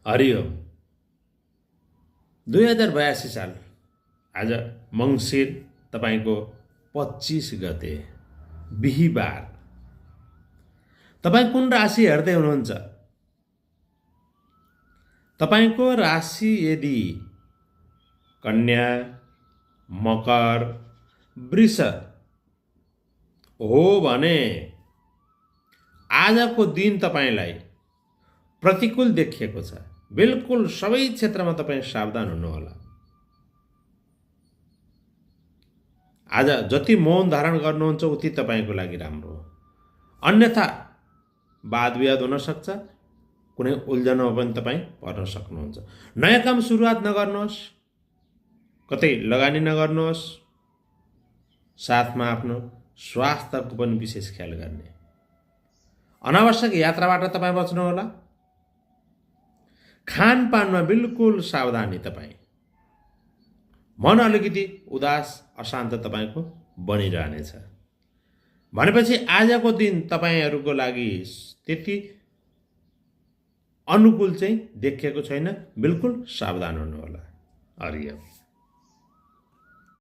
हरिओम। 2082 साल आज मङ्सिर तपाईको 25 गते बिहीबार। तपाई कुन राशि हेर्दै हुनुहुन्छ? तपाईको राशि यदि कन्या, मकर, वृष हो भने आजको दिन तपाईलाई प्रतिकूल देखिएको छ। बिल्कुल सबै क्षेत्रमा तपाई सावधान हुनुहोला। आज जति मौन धारण गर्नुहुन्छ उति तपाईको लागि राम्रो हो। अन्यथा वाद विवाद हुन सक्छ, कुनै उल्झनमा पनि तपाई पर्न सक्नुहुन्छ। नयाँ काम सुरुवात नगर्नुहोस्, कतै लगानी नगर्नुहोस्, साथमा आफ्नो स्वास्थ्यको पनि विशेष ख्याल गर्ने। अनावश्यक यात्राबाट तपाई बच्नु होला। खानपानमा बिल्कुल सावधानी तपाई। मन अलिकति उदास अशान्त तपाईको बनिरहनेछ। भनेपछि आजको दिन तपाईहरूको लागि त्यति अनुकूल चाहिँ देखिएको छैन। बिल्कुल सावधान हुनुहोला। हरिओम।